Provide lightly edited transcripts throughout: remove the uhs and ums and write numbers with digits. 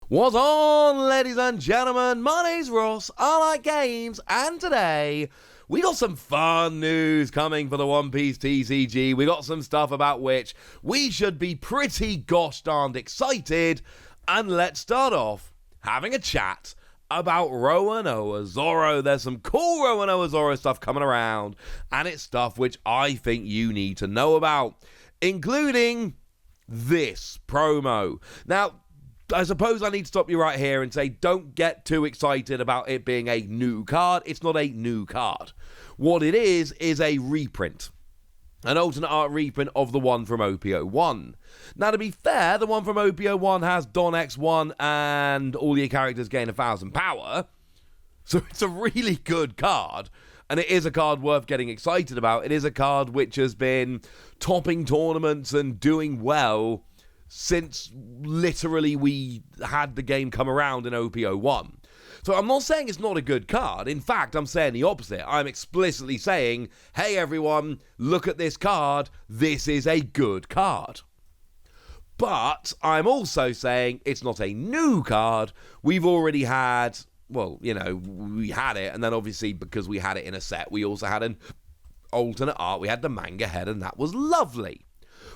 What's on, ladies and gentlemen? My name's Ross, I like games, and today we got some fun news coming for the One Piece TCG. We got some stuff about which we should be pretty gosh darned excited, and let's start off having a chat about Roanoa Zoro. There's some cool Roanoa Zoro stuff coming around, and it's stuff which I think you need to know about, including this promo. Now, I suppose I need to stop you right here and say don't get too excited about it being a new card. It's not a new card. What it is a reprint. An alternate art reprint of the one from OPO1. Now, to be fair, the one from OPO1 has Don X1 and all your characters gain 1,000 power. So it's a really good card. And it is a card worth getting excited about. It is a card which has been topping tournaments and doing well since literally we had the game come around in OPO1. So I'm not saying it's not a good card. In fact, I'm saying the opposite. I'm explicitly saying, hey everyone, look at this card. This is a good card. But I'm also saying it's not a new card. We've already had, well, you know, we had it, and then obviously because we had it in a set, we also had an alternate art. We had the manga head, and that was lovely.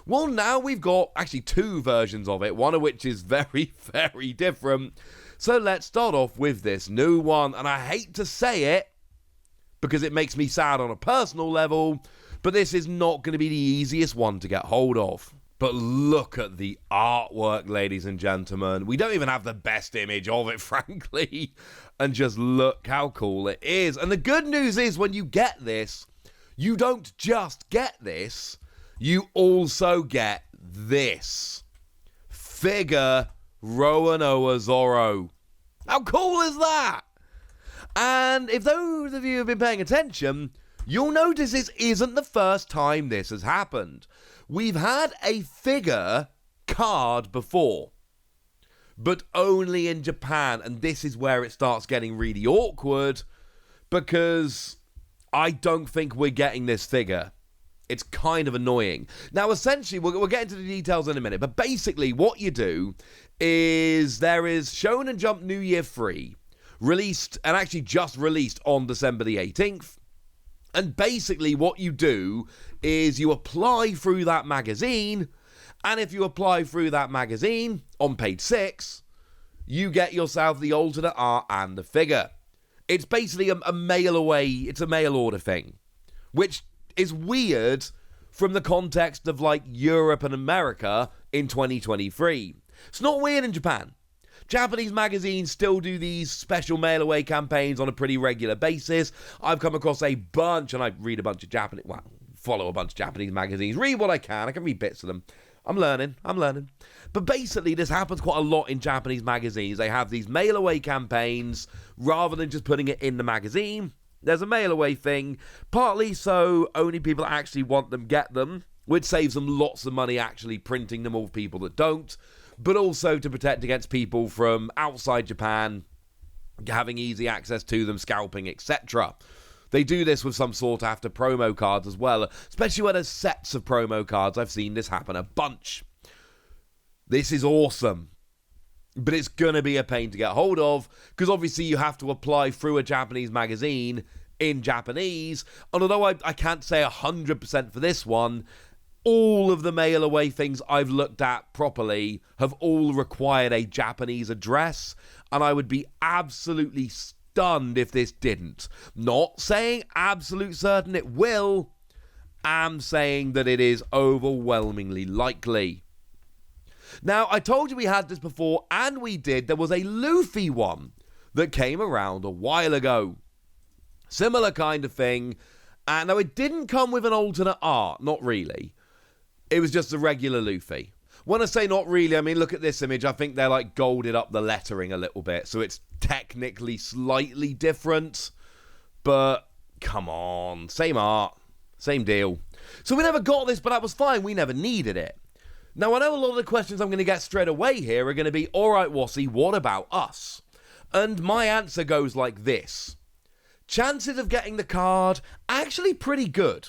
Well, now we've got actually two versions of it, one of which is very, very different. So let's start off with this new one. And I hate to say it because it makes me sad on a personal level, but this is not going to be the easiest one to get hold of. But look at the artwork, ladies and gentlemen. We don't even have the best image of it, frankly. And just look how cool it is. And the good news is when you get this, you don't just get this. You also get this figure Roanoa Zoro. How cool is that? And if those of you have been paying attention, you'll notice this isn't the first time this has happened. We've had a figure card before, but only in Japan. And this is where it starts getting really awkward because I don't think we're getting this figure. It's kind of annoying. Now, essentially, we'll get into the details in a minute, but basically what you do is there is Shonen Jump New Year Free, released, and actually just released on December the 18th. And basically what you do is you apply through that magazine, and if you apply through that magazine on page 6, you get yourself the alternate art and the figure. It's basically a mail away, it's a mail order thing, which is weird from the context of like Europe and America in 2023. It's not weird in Japan. Japanese magazines still do these special mail away campaigns on a pretty regular basis. I've come across a bunch, and I read a bunch of Japanese, well, follow a bunch of Japanese magazines, read what I can read bits of them. I'm learning. But basically, this happens quite a lot in Japanese magazines. They have these mail away campaigns rather than just putting it in the magazine. There's a mail away thing, partly so only people that actually want them get them, which saves them lots of money actually printing them off people that don't, but also to protect against people from outside Japan having easy access to them, scalping, etc. They do this with some sought after promo cards as well, especially when there's sets of promo cards. I've seen this happen a bunch. This is awesome. But it's going to be a pain to get hold of, because obviously you have to apply through a Japanese magazine in Japanese. And although I can't say 100% for this one, all of the mail away things I've looked at properly have all required a Japanese address. And I would be absolutely stunned if this didn't. Not saying absolute certain it will. I'm saying that it is overwhelmingly likely. Now, I told you we had this before, and we did. There was a Luffy one that came around a while ago. Similar kind of thing. And now, it didn't come with an alternate art. Not really. It was just a regular Luffy. When I say not really, I mean, look at this image. I think they're like golded up the lettering a little bit. So it's technically slightly different. But, come on. Same art. Same deal. So we never got this, but that was fine. We never needed it. Now, I know a lot of the questions I'm going to get straight away here are going to be, all right, Wassy, what about us? And my answer goes like this. Chances of getting the card, actually pretty good.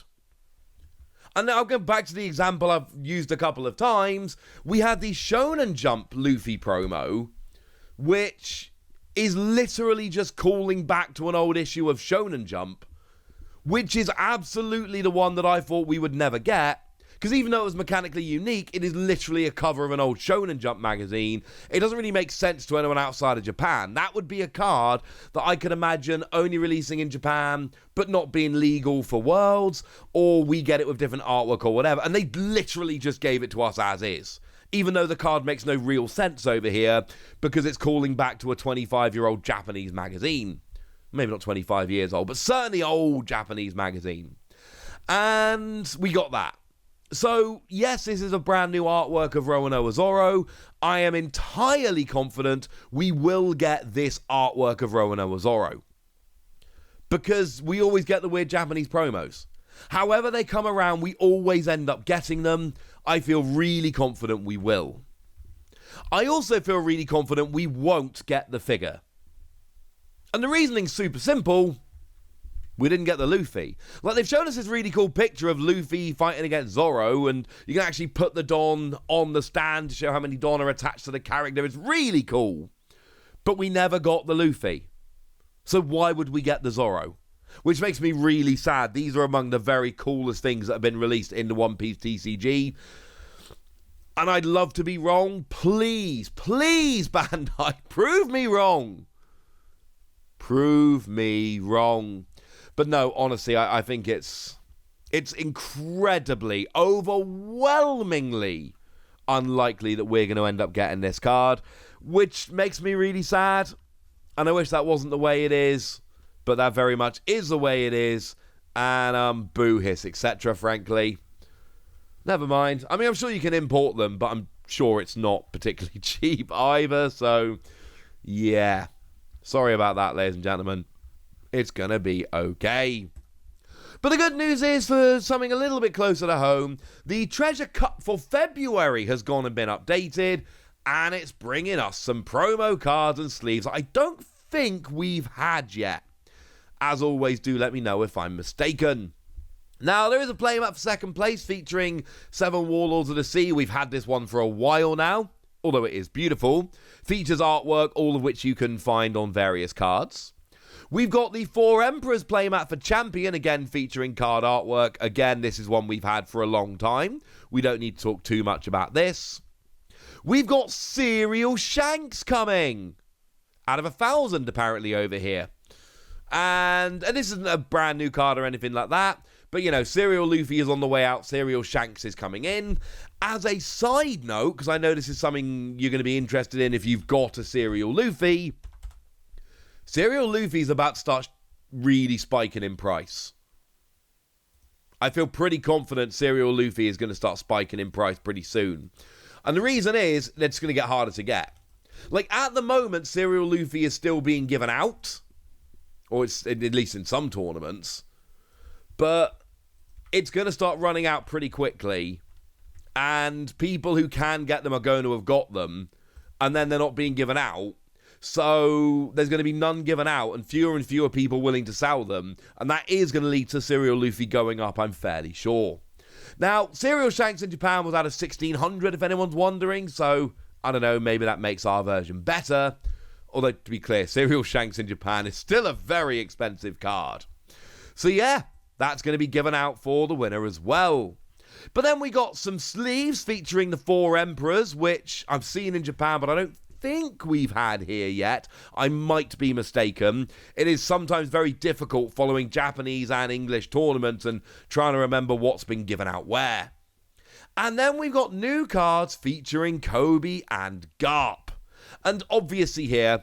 And now I'll go back to the example I've used a couple of times. We had the Shonen Jump Luffy promo, which is literally just calling back to an old issue of Shonen Jump, which is absolutely the one that I thought we would never get. Because even though it was mechanically unique, it is literally a cover of an old Shonen Jump magazine. It doesn't really make sense to anyone outside of Japan. That would be a card that I could imagine only releasing in Japan, but not being legal for Worlds, or we get it with different artwork or whatever. And they literally just gave it to us as is. Even though the card makes no real sense over here, because it's calling back to a 25-year-old Japanese magazine. Maybe not 25 years old, but certainly old Japanese magazine. And we got that. So, yes, this is a brand new artwork of Roanoa Zoro. I am entirely confident we will get this artwork of Roanoa Zoro. Because we always get the weird Japanese promos. However they come around, we always end up getting them. I feel really confident we will. I also feel really confident we won't get the figure. And the reasoning's super simple. We didn't get the Luffy. Like, they've shown us this really cool picture of Luffy fighting against Zoro, and you can actually put the Don on the stand to show how many Don are attached to the character. It's really cool. But we never got the Luffy. So why would we get the Zoro? Which makes me really sad. These are among the very coolest things that have been released in the One Piece TCG. And I'd love to be wrong. Please, please, Bandai, prove me wrong. Prove me wrong. But no, honestly, I think it's incredibly, overwhelmingly unlikely that we're going to end up getting this card, which makes me really sad. And I wish that wasn't the way it is, but that very much is the way it is. And boo hiss, etc., frankly. Never mind. I mean, I'm sure you can import them, but I'm sure it's not particularly cheap either. So, yeah. Sorry about that, ladies and gentlemen. It's going to be okay. But the good news is, for something a little bit closer to home, the Treasure Cup for February has gone and been updated, and it's bringing us some promo cards and sleeves I don't think we've had yet. As always, do let me know if I'm mistaken. Now, there is a playmat for second place featuring 7 Warlords of the Sea. We've had this one for a while now, although it is beautiful. Features artwork, all of which you can find on various cards. We've got the 4 Emperors playmat for Champion, again featuring card artwork. Again, this is one we've had for a long time. We don't need to talk too much about this. We've got Serial Shanks coming. Out of 1,000, apparently, over here. And this isn't a brand new card or anything like that. But, you know, Serial Luffy is on the way out. Serial Shanks is coming in. As a side note, because I know this is something you're going to be interested in if you've got a Serial Luffy, Serial Luffy is about to start really spiking in price. I feel pretty confident Serial Luffy is going to start spiking in price pretty soon. And the reason is that it's going to get harder to get. Like, at the moment, Serial Luffy is still being given out. Or it's at least in some tournaments. But it's going to start running out pretty quickly. And people who can get them are going to have got them. And then they're not being given out. So there's going to be none given out and fewer people willing to sell them. And that is going to lead to Serial Luffy going up, I'm fairly sure. Now, Serial Shanks in Japan was out of 1,600, if anyone's wondering. So, I don't know, maybe that makes our version better. Although, to be clear, Serial Shanks in Japan is still a very expensive card. So yeah, that's going to be given out for the winner as well. But then we got some sleeves featuring the 4 Emperors, which I've seen in Japan, but I don't think we've had here yet. I might be mistaken. It is sometimes very difficult following Japanese and English tournaments and trying to remember what's been given out where. And then we've got new cards featuring Kobi and Garp. And obviously here,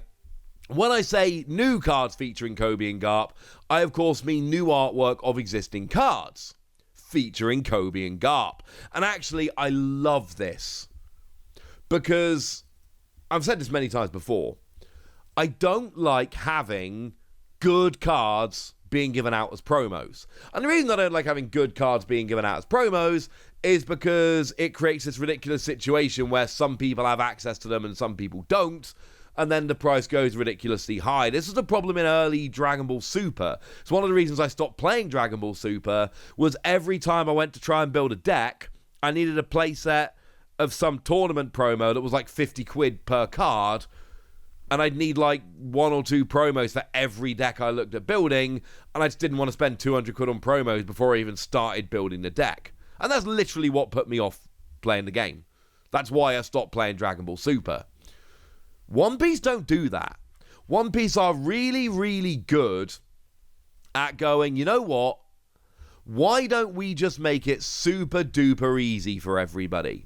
when I say new cards featuring Kobi and Garp, I of course mean new artwork of existing cards featuring Kobi and Garp. And actually, I love this because I've said this many times before. I don't like having good cards being given out as promos. And the reason I don't like having good cards being given out as promos is because it creates this ridiculous situation where some people have access to them and some people don't, and then the price goes ridiculously high. This was a problem in early Dragon Ball Super. It's one of the reasons I stopped playing Dragon Ball Super was every time I went to try and build a deck, I needed a playset of some tournament promo that was like 50 quid per card, and I'd need like 1 or 2 promos for every deck I looked at building, and I just didn't want to spend 200 quid on promos before I even started building the deck. And that's literally what put me off playing the game. That's why I stopped playing Dragon Ball Super. One Piece don't do that. One Piece are really, really good at going, you know what? Why don't we just make it super duper easy for everybody?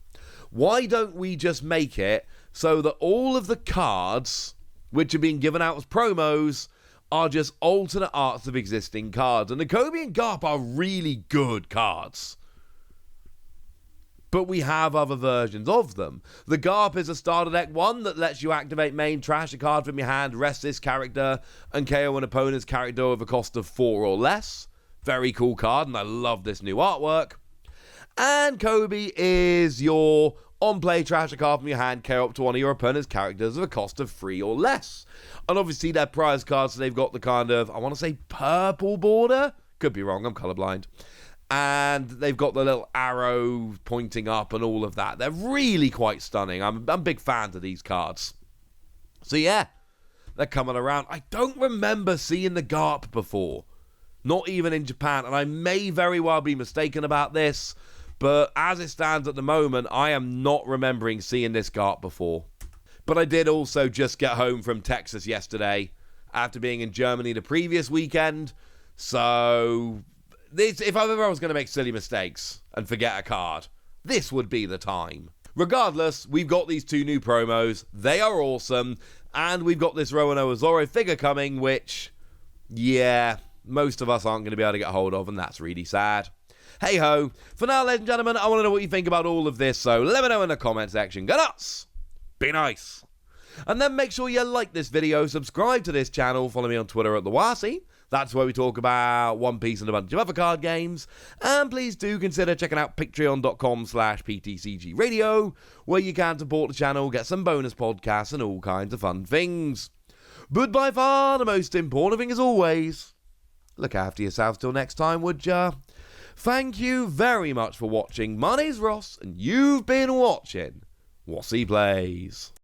Why don't we just make it so that all of the cards which are being given out as promos are just alternate arts of existing cards? And the Kobi and Garp are really good cards, but we have other versions of them. The Garp is a starter deck one that lets you activate main, trash a card from your hand, rest this character, and KO an opponent's character with a cost of 4 or less. Very cool card, and I love this new artwork. And Kobi is your on-play, trash a card from your hand, KO up to one of your opponent's characters with a cost of 3 or less. And obviously they're prize cards, so they've got the kind of, I want to say purple border? Could be wrong, I'm colorblind. And they've got the little arrow pointing up and all of that. They're really quite stunning. I'm big fans of these cards. So yeah, they're coming around. I don't remember seeing the Garp before. Not even in Japan. And I may very well be mistaken about this. But as it stands at the moment, I am not remembering seeing this Garp before. But I did also just get home from Texas yesterday after being in Germany the previous weekend. So if I ever was going to make silly mistakes and forget a card, this would be the time. Regardless, we've got these 2 new promos. They are awesome. And we've got this Roanoa Zoro figure coming, which, yeah, most of us aren't going to be able to get hold of, and that's really sad. Hey ho. For now, ladies and gentlemen, I want to know what you think about all of this, so let me know in the comment section. Go nuts! Be nice! And then make sure you like this video, subscribe to this channel, follow me on Twitter at TheWasi. That's where we talk about One Piece and a bunch of other card games. And please do consider checking out patreon.com/PTCG Radio, where you can support the channel, get some bonus podcasts, and all kinds of fun things. But by far, the most important thing as always, look after yourselves till next time, would ya? Thank you very much for watching. My name's Ross, and you've been watching Wasi Plays.